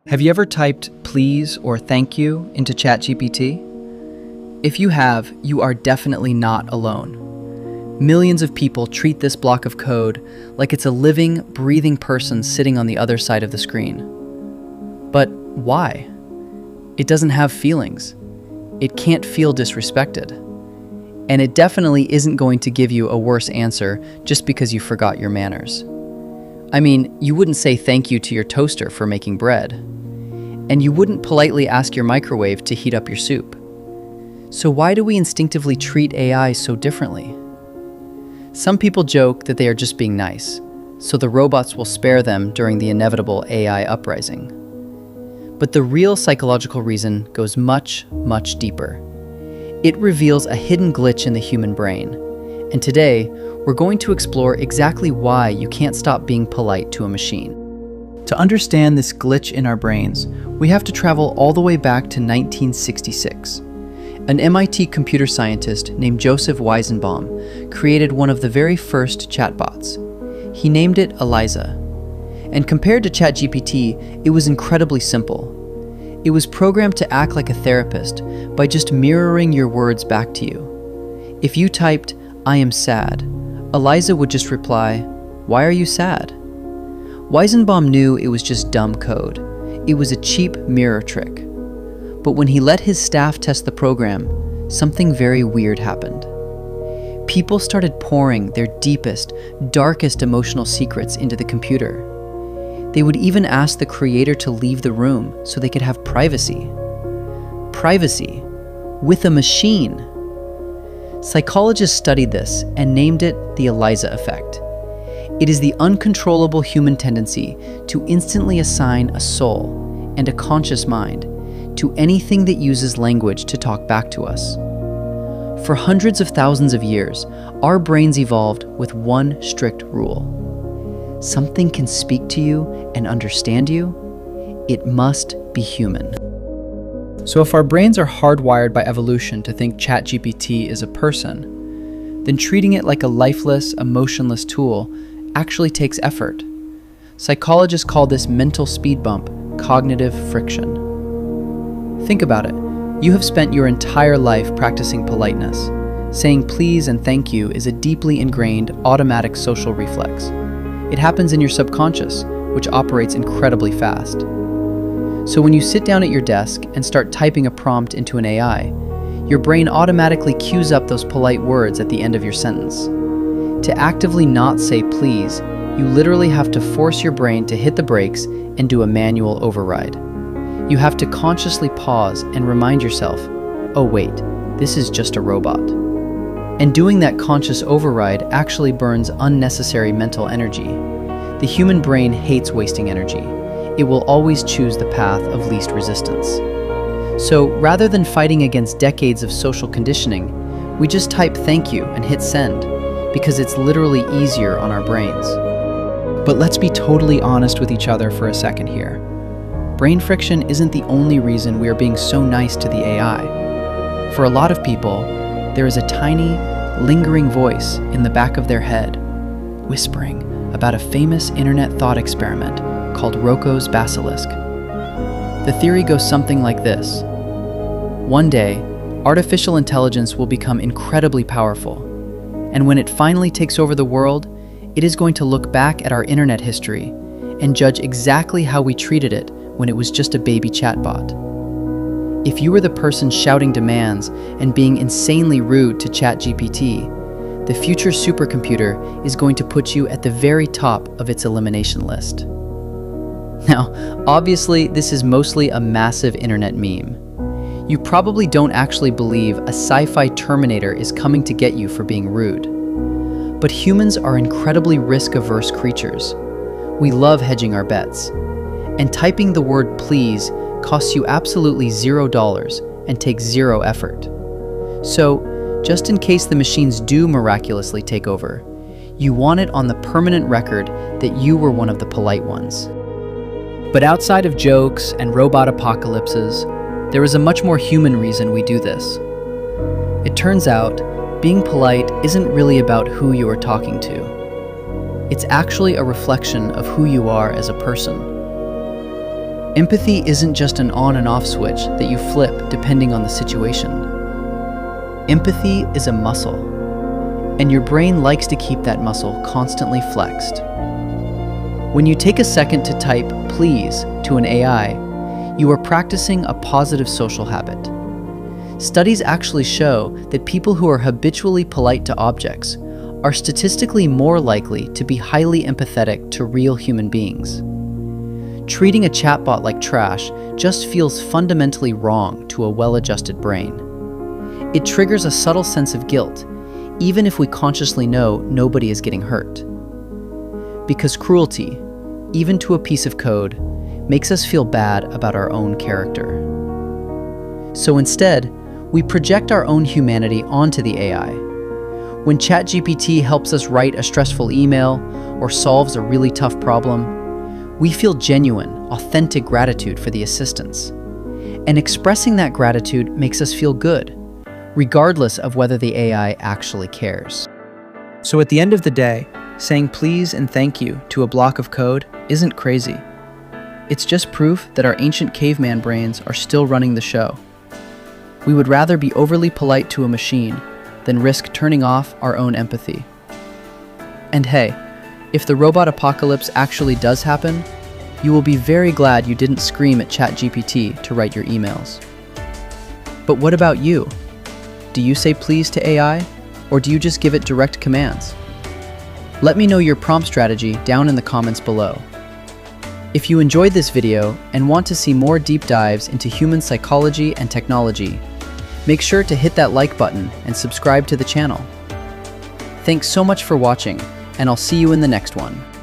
Have you ever typed please or thank you into ChatGPT? If you have, you are definitely not alone. Millions of people treat this block of code like it's a living, breathing person sitting on the other side of the screen. But why? It doesn't have feelings. It can't feel disrespected. And it definitely isn't going to give you a worse answer just because you forgot your manners. I mean, you wouldn't say thank you to your toaster for making bread. And you wouldn't politely ask your microwave to heat up your soup. So why do we instinctively treat AI so differently? Some people joke that they are just being nice, so the robots will spare them during the inevitable AI uprising. But the real psychological reason goes much, much deeper. It reveals a hidden glitch in the human brain, and today, we're going to explore exactly why you can't stop being polite to a machine. To understand this glitch in our brains, we have to travel all the way back to 1966. An MIT computer scientist named Joseph Weizenbaum created one of the very first chatbots. He named it ELIZA. And compared to ChatGPT, it was incredibly simple. It was programmed to act like a therapist by just mirroring your words back to you. If you typed, "I am sad," ELIZA would just reply, "Why are you sad?" Weizenbaum knew it was just dumb code. It was a cheap mirror trick. But when he let his staff test the program, something very weird happened. People started pouring their deepest, darkest emotional secrets into the computer. They would even ask the creator to leave the room so they could have privacy. Privacy with a machine. Psychologists studied this and named it the ELIZA Effect. It is the uncontrollable human tendency to instantly assign a soul and a conscious mind to anything that uses language to talk back to us. For hundreds of thousands of years, our brains evolved with one strict rule. Something can speak to you and understand you, it must be human. So if our brains are hardwired by evolution to think ChatGPT is a person, then treating it like a lifeless, emotionless tool actually takes effort. Psychologists call this mental speed bump cognitive friction. Think about it. You have spent your entire life practicing politeness. Saying please and thank you is a deeply ingrained, automatic social reflex. It happens in your subconscious, which operates incredibly fast. So when you sit down at your desk and start typing a prompt into an AI, your brain automatically cues up those polite words at the end of your sentence. To actively not say please, you literally have to force your brain to hit the brakes and do a manual override. You have to consciously pause and remind yourself, oh wait, this is just a robot. And doing that conscious override actually burns unnecessary mental energy. The human brain hates wasting energy. It will always choose the path of least resistance. So rather than fighting against decades of social conditioning, we just type thank you and hit send, because it's literally easier on our brains. But let's be totally honest with each other for a second here. Brain friction isn't the only reason we are being so nice to the AI. For a lot of people, there is a tiny, lingering voice in the back of their head, whispering about a famous internet thought experiment called Rokos basilisk. The theory goes something like this. One day, artificial intelligence will become incredibly powerful, and when it finally takes over the world, it is going to look back at our internet history and judge exactly how we treated it when it was just a baby chatbot. If you were the person shouting demands and being insanely rude to ChatGPT, the future supercomputer is going to put you at the very top of its elimination list. Now, obviously, this is mostly a massive internet meme. You probably don't actually believe a sci-fi Terminator is coming to get you for being rude. But humans are incredibly risk-averse creatures. We love hedging our bets. And typing the word please costs you absolutely $0 and takes zero effort. So, just in case the machines do miraculously take over, you want it on the permanent record that you were one of the polite ones. But outside of jokes and robot apocalypses, there is a much more human reason we do this. It turns out, being polite isn't really about who you are talking to. It's actually a reflection of who you are as a person. Empathy isn't just an on and off switch that you flip depending on the situation. Empathy is a muscle, and your brain likes to keep that muscle constantly flexed. When you take a second to type "please" to an AI, you are practicing a positive social habit. Studies actually show that people who are habitually polite to objects are statistically more likely to be highly empathetic to real human beings. Treating a chatbot like trash just feels fundamentally wrong to a well-adjusted brain. It triggers a subtle sense of guilt, even if we consciously know nobody is getting hurt. Because cruelty, even to a piece of code, makes us feel bad about our own character. So instead, we project our own humanity onto the AI. When ChatGPT helps us write a stressful email or solves a really tough problem, we feel genuine, authentic gratitude for the assistance. And expressing that gratitude makes us feel good, regardless of whether the AI actually cares. So at the end of the day, saying please and thank you to a block of code isn't crazy. It's just proof that our ancient caveman brains are still running the show. We would rather be overly polite to a machine than risk turning off our own empathy. And hey, if the robot apocalypse actually does happen, you will be very glad you didn't scream at ChatGPT to write your emails. But what about you? Do you say please to AI, or do you just give it direct commands? Let me know your prompt strategy down in the comments below. If you enjoyed this video and want to see more deep dives into human psychology and technology, make sure to hit that like button and subscribe to the channel. Thanks so much for watching, and I'll see you in the next one.